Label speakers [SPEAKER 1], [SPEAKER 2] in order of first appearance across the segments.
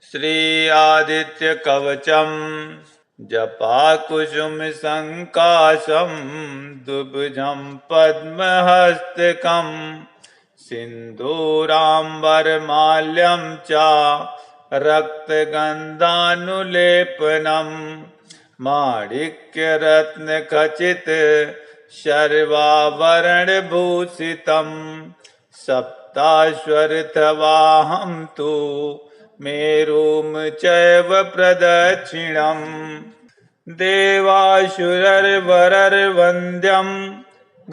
[SPEAKER 1] श्री आदित्य कवचम जपाकुसुम संकाशम दुभुजम पद्महस्तकम सिंदूरांबरमाल्यम च रक्तगंधानुलेपनम माणिक्यरत्नखचित शर्वाभरणभूषितं सप्ताश्वरथवाहं तु मेरुं चैव प्रदक्षिणम् देवासुरर्वरर्वन्द्यं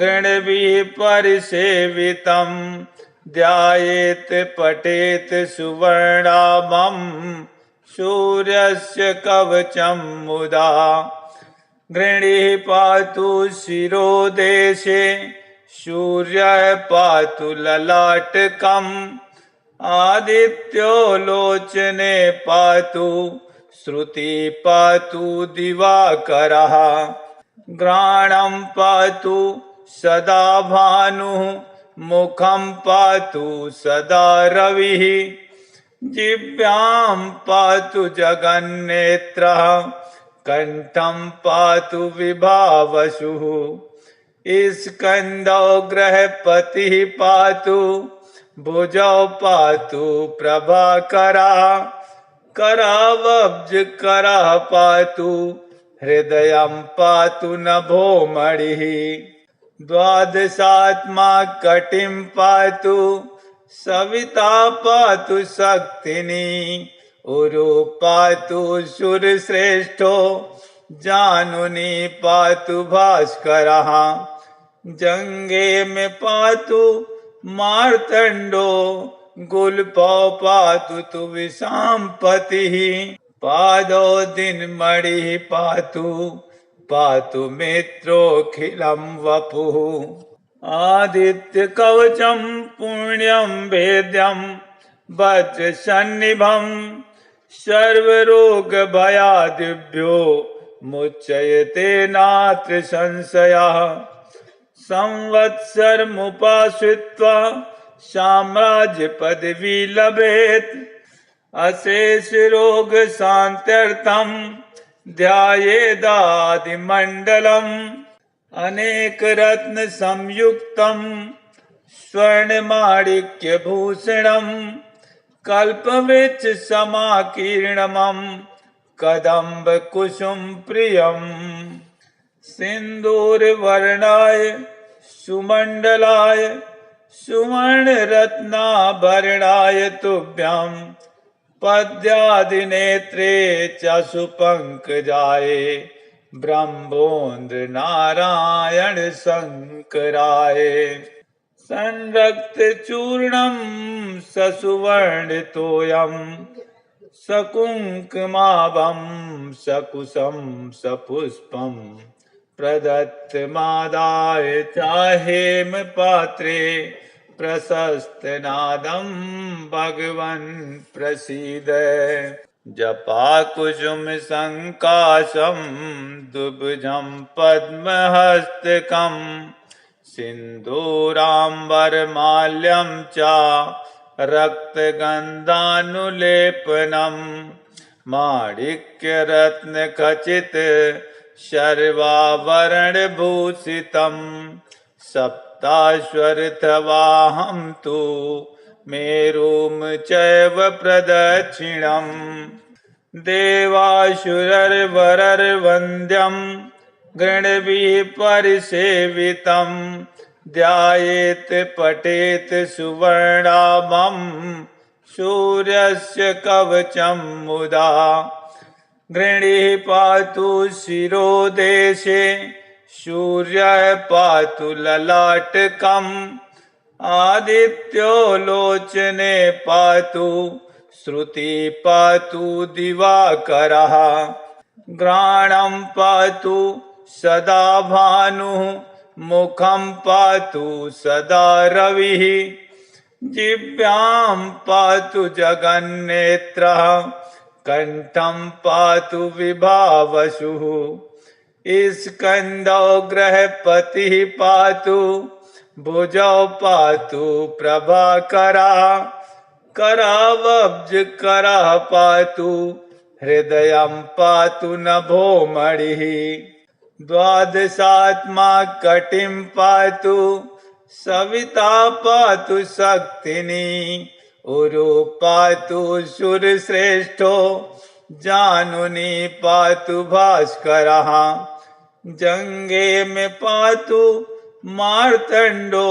[SPEAKER 1] गणभिः परिसेवितं ध्यायेत् पठेत् सुवर्णाभं सूर्यस्य कवचं मुदा गृणीः पातु शिरोदेशे सूर्यः पातु ललाटकम् आदित्यो लोचने पातु श्रुति पातु दिवाकरः घ्राणं पातु सदा भानुः मुखं पातु सदा रविः जिह्वां पातु जगन्नेत्रः कंठं पातु विभावसुः स्कंदौ ग्रहपतिः पातु भुजौ पातु प्रभाकरः करावब्जकरः पातु हृदयं पातु नभोमणिः द्वादशात्मा कटिं पातु सविता पातु शक्तिनी उरु पातु सुरश्रेष्ठो जानुनी पातु भास्करः जंगे में पातु मार्तंडो गुल्पौ पातु तु विषांपतिः पादौ दिनमणिः पातु पातु मित्रोऽखिलं वपुः आदित्य कवचं पुण्यं वेद्यं वज्रसन्निभं सर्वरोगभयादिभ्यो मुच्यते नात्र संशयः संवत्सरमुपाश्रित्वा साम्राज्यपदवी लभेत् अशेष रोग शान्त्यर्थं ध्यायेदादिमण्डलम् अनेक रत्न संयुक्तं स्वर्णमाणिक्यभूषणं कल्पवृक्ष समाकीर्णमं कदम्ब कुसुम प्रियम् सिन्दूरवर्णाय सुमण्डलाय सुवर्णरत्नाभरणाय तुभ्यं पद्यादिनेत्रे च सुपङ्कजाय ब्रह्मोन्द्र नारायण शंकराय संरक्तचूर्णं ससुवर्णतोयं सकुङ्कुमाभं सकुशं सपुष्पं प्रदत्तमादाय चाहेम पात्रे प्रशस्तनादं भगवन् प्रसीद जपाकुसुम संकाशं दुभुजं पद्महस्तकं सिन्दूरांबरमाल्यं च रक्तगन्धानुलेपनं माणिक्यरत्नखचित शर्वाभरणभूषितं सप्ताश्वरथवाहं तु मेरुं चैव प्रदक्षिणम् देवासुरर्वरर्वन्द्यं गणभिः परिसेवितं ध्यायेत् पठेत् सुवर्णाभं सूर्यस्य कवचं मुदा गृणीः पातु शिरोदेशे सूर्यः पातु ललाटकम् आदित्यो लोचने पातु श्रुति पातु दिवाकरः घ्राणं पातु सदा भानुः मुखं पातु सदा रविः जिह्वां पातु जगन्नेत्रः कंठं पातु विभावसुः स्कंदौ ग्रहपतिः पातु भुजौ पातु प्रभाकरः करावब्ज करः पातु हृदयं पातु नभो मणिः द्वादशात्मा कटिं पातु सविता पातु शक्तिनी उरु पातु शूरश्रेष्ठो जानुनी पातु भास्करः जंगे में पातु मार्तंडो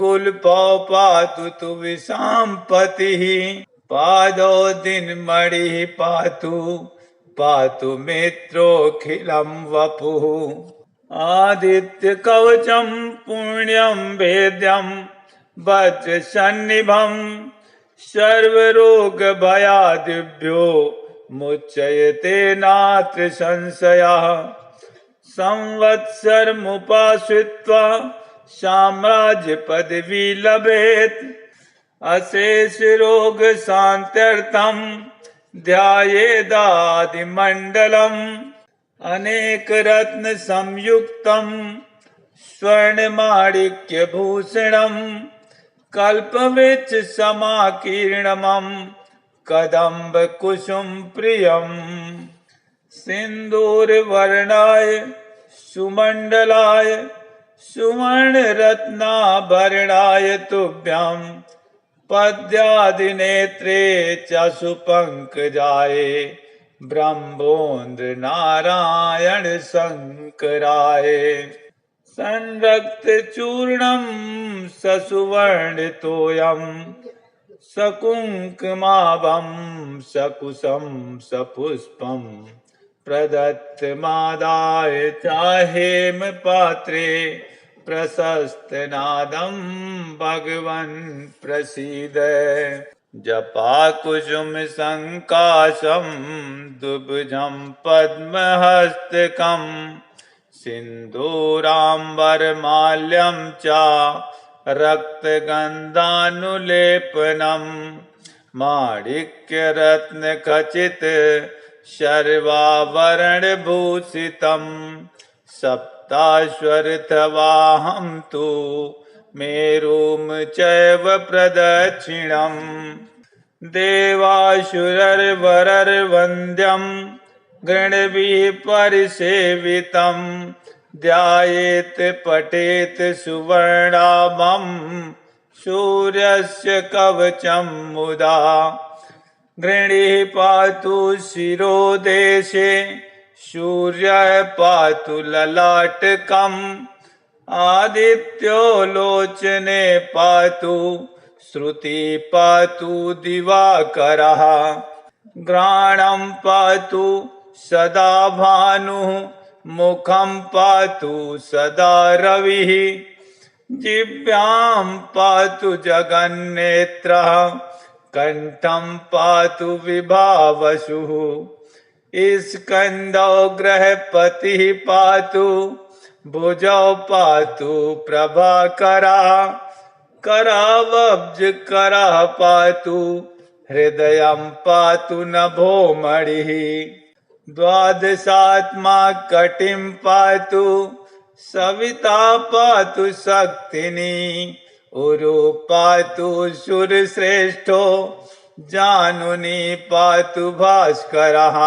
[SPEAKER 1] गुलपौ पातु तु विषाम्पतिः पादो दिन मणि पातु पातु मित्रोऽखिलं वपुः आदित्य कवचम पुण्यम वेद्यम वज्रसन्निभं सर्वरोग भयादिभ्यो मुच्यते नात्र संशयः संवत्सरमुपाश्रित्वा साम्राज्य पदवी लभेत अशेष रोग शांत्यर्थम ध्यायेदादिमंडलम अनेक रत्न संयुक्तम स्वर्णमाणिक्य भूषणम कल्पवृक्ष समाकीर्णमं कदम्ब कुसुम प्रियम सिंदूरवर्णाय सुमंडलाय सुवर्ण रत्नाभरणाय तुभ्यं पद्यादिनेत्रे च सुपंकजाय ब्रह्मोन्द्र नारायण शंकराय संरक्त चूर्णम ससुवर्णितोयम सकुंकुमाभं सकुशं सपुष्पं प्रदत्तमादाय चाहेम पात्रे प्रशस्तनादं भगवन् प्रसीद जपाकुसुम संकाशं दुभुजं पद्महस्तकं सिन्दूराम्बरमाल्यं च रक्तगन्धानुलेपनं माणिक्यरत्नखचित शर्वाभरणभूषितं सप्ताश्वरथवाहं तु मेरुं चैव प्रदक्षिणम् देवासुरर्वरर्वन्द्यं गणभिः परिसेवितं ध्यायेत् पठेत् सुवर्णाभं सूर्यस्य कवचं मुदा गृणीः पातु शिरोदेशे सूर्यः पातु ललाटकम् आदित्यो लोचने पातु श्रुति पातु दिवाकरः घ्राणं पातु सदा भानुः मुखं पातु सदा रविः जिह्वां पातु जगन्नेत्रः कंठं पातु विभावसुः स्कंदौ ग्रहपतिः पातु भुजौ पातु प्रभाकरः करावब्ज करः पातु हृदयं पातु नभो मणिः द्वादशात्मा कटिं पातु सविता पातु शक्तिनी उरु पातु शूरश्रेष्ठो जानुनी पातु भास्करः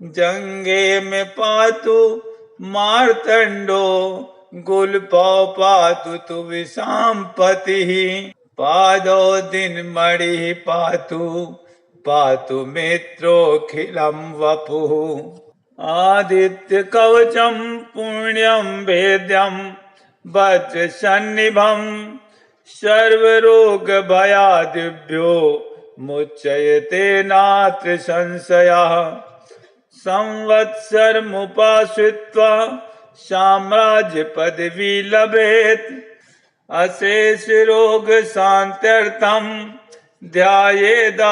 [SPEAKER 1] जंगे में पातु मार्तंडो गुलपौ पातु तु विषाम्पतिः पादो दिन मणि पातु पातु मित्रोऽखिलं वपुः आदित्य कवचं पुण्यं वेद्यं वज्रसन्निभं सर्वरोग भयादिभ्यो मुच्यते नात्र संशयः संवत्सरमुपाश्रित्वा साम्राज्य पदवी लभेत अशेष रोग शांत्यर्थम ध्यायेदादिमंडलम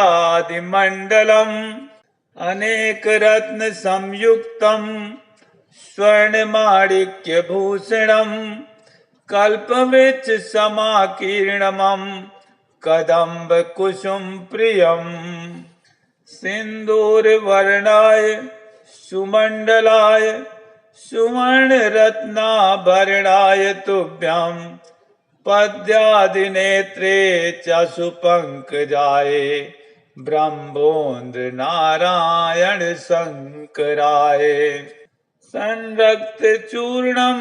[SPEAKER 1] अनेक रत्न संयुक्तम स्वर्णमाणिक्य भूषणम कल्पवृक्ष समाकीर्णमं कदम्ब कुसुम प्रियम सिंदूरवर्णाय सुमंडलाय सुवर्ण रत्नाभरणाय तुभ्यं पद्यादिनेत्रे चशुपङ्कजाये ब्रह्मोन्द्र नारायण शङ्कराय संरक्तचूर्णं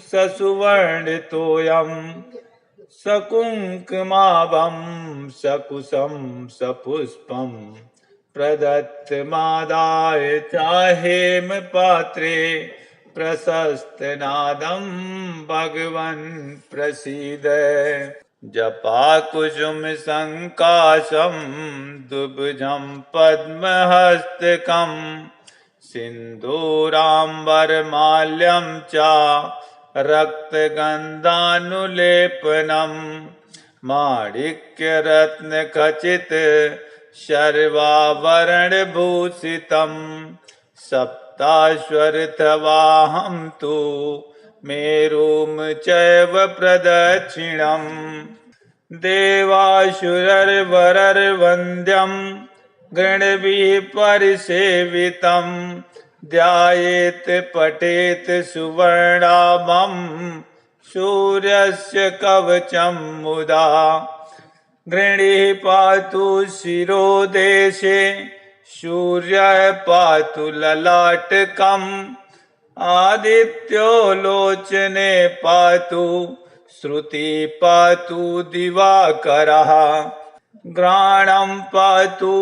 [SPEAKER 1] ससुवर्णितोऽयं सकुङ्कुमाभं सकुशं सपुष्पं प्रदत्तमादाय चाहेम पात्रे प्रशस्तनादं भगवन् प्रसीद जपाकुसुम संकाशं दुभुजं पद्महस्तकं सिन्दूराम्बरमाल्यं च रक्तगन्धानुलेपनं माणिक्यरत्नखचित शर्वाभरणभूषितं सप्ताश्वरथवाहं तु मेरुं चैव प्रदक्षिणम् देवासुरर्वरर्वन्द्यं गणभिः परिसेवितं ध्यायेत् पठेत् सुवर्णाभं सूर्यस्य कवचं मुदा गृणीः पातु शिरोदेशे सूर्यः पातु ललाटकम् आदित्यो लोचने पातु श्रुति पातु दिवाकरः घ्राणं पातु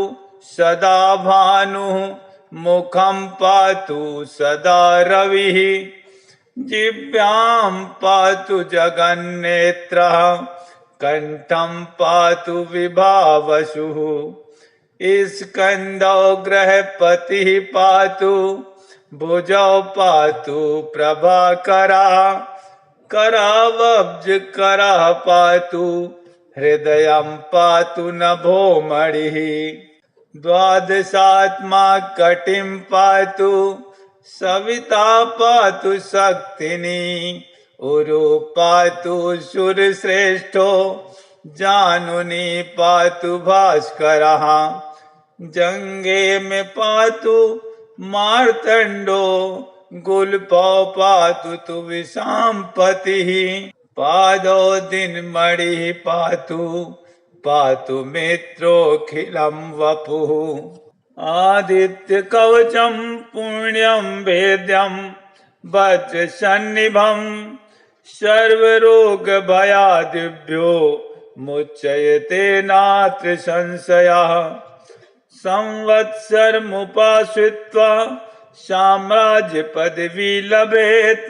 [SPEAKER 1] सदा भानुः मुखं पातु सदा रविः जिह्वां पातु जगन्नेत्रः कंठं पातु विभावसुः स्कंदौ गृहपतिः पातु भुजौ पातु प्रभाकरः करावब्जकरः पातु हृदयं पातु नभोमणिः द्वादशात्मा कटिं पातु सविता पातु शक्तिनी उरु पातु सुरश्रेष्ठो जानुनी पातु भास्करः जंगे में पातु मार्तंडो गुल्पौ पातु तु विषाम्पतिः पादौ दिनमणिः पातु पातु मित्रोऽखिलं वपुः आदित्य कवचं पुण्यं वेद्यं वज्रसन्निभं सर्वरोगभयादिभ्यो मुच्यते नात्र संशयः संवत्सरमुपाश्रित्वा साम्राज्यपदवी लभेत्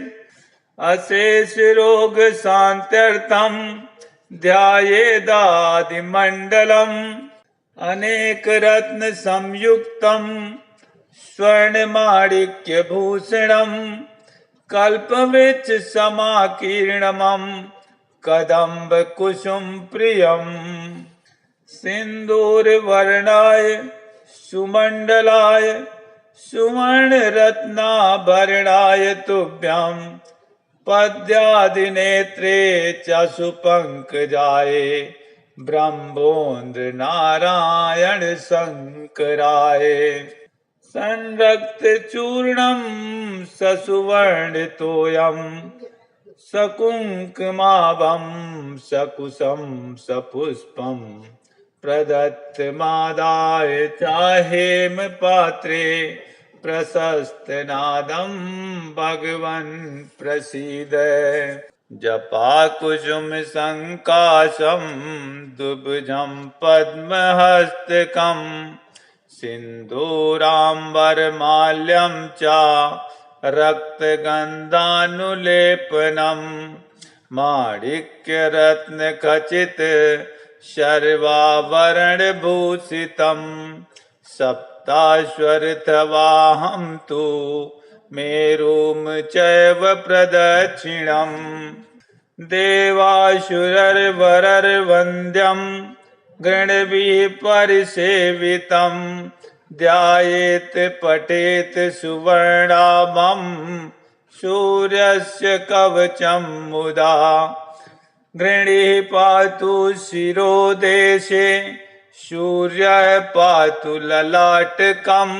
[SPEAKER 1] अशेष रोग शान्त्यर्थं ध्यायेदादिमण्डलम् अनेक रत्न संयुक्तं स्वर्णमाणिक्यभूषणं कल्पवृक्ष समाकीर्णमं कदम्ब कुसुम प्रियं सिन्दूरवर्णाय सुमण्डलाय सुवर्णरत्नाभरणाय तुभ्यं पद्यादिनेत्रे चशुपङ्कजाय ब्रह्मोन्द्र नारायण शङ्कराय संरक्तचूर्णं ससुवर्णितोऽयं सकुङ्कुमाभं सकुशं सपुष्पं प्रदत्तमादाय चाहेम पात्रे प्रशस्तनादं भगवन् प्रसीद जपाकुसुम संकाशं दुभुजं पद्महस्तकं सिन्दूराम्बरमाल्यं च रक्तगन्धानुलेपनं माणिक्यरत्नखचित शर्वाभरणभूषितं सप्ताश्वरथवाहं तु मेरुं चैव प्रदक्षिणम् देवासुरर्वरर्वन्द्यं गणभिः परिसेवितं ध्यायेत् पठेत् सुवर्णाभं सूर्यस्य कवचं मुदा गृणीः पातु शिरोदेशे सूर्यः पातु ललाटकम्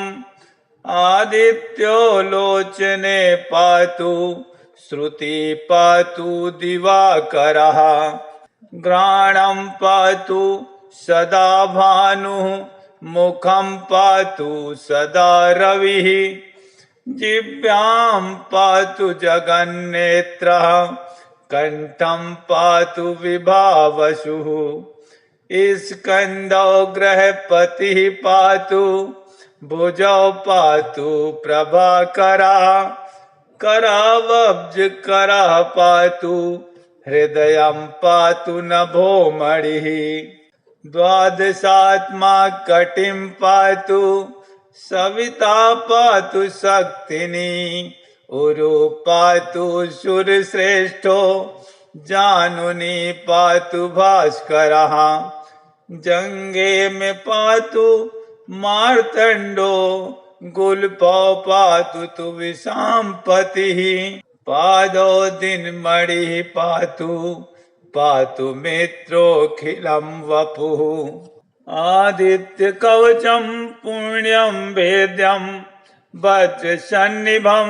[SPEAKER 1] आदित्यो लोचने पातु श्रुति पातु दिवाकरः घ्राणं पातु सदा भानुः मुखं पातु सदा रविः जिह्वां पातु जगन्नेत्रः कंठं पातु विभावसुः स्कंदौ ग्रहपतिः पातु भुजौ पातु प्रभाकरः करावब्जकरः पातु हृदयं पातु नभोमणिः द्वादशात्मा कटिं पातु सविता पातु शक्तिनी उरु पातु सुरश्रेष्ठो जानुनी पातु भास्करः जंगे में पातु मार्तंडो गुल्पौ पातु तु विषाम्पतिः पादो दिनमणिः पातु पातु मित्रोऽखिलं वपुः आदित्य कवचं पुण्यं वेद्यं वज्रसन्निभं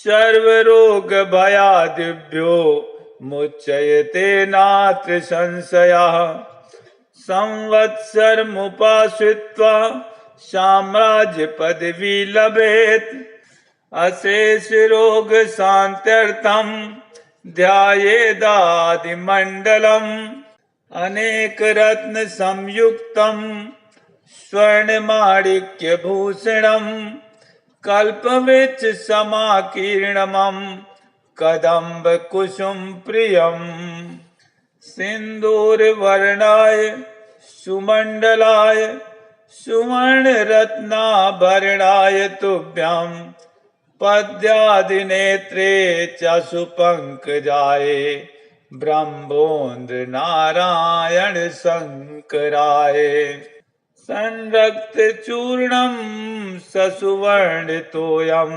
[SPEAKER 1] सर्वरोगभयादिभ्यो मुच्यते नात्र संशयः संवत्सरमुपाश्रित्वा साम्राज्यपदवी लभेत् अशेष रोग शान्त्यर्थं ध्यायेदादिमण्डलम् अनेक रत्न संयुक्तं स्वर्णमाणिक्यभूषणं कल्पवृक्ष समाकीर्णमं कदम्ब कुसुम प्रियम् सिन्दूरवर्णाय सुमण्डलाय सुवर्णरत्नाभरणाय तुभ्यं पद्यादिनेत्रे च सुपङ्कजाय ब्रह्मोन्द्र नारायण शंकराय संरक्त चूर्णम ससुवर्णितोयम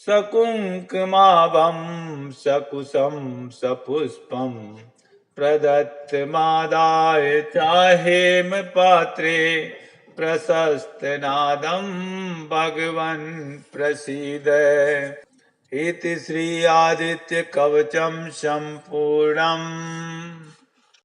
[SPEAKER 1] सकुंकुमाभं सकुशं सपुष्पं प्रदत्तमादाय चाहेम पात्रे प्रशस्तनादं भगवन् प्रसीद इति श्री आदित्य कवचम संपूर्णम्।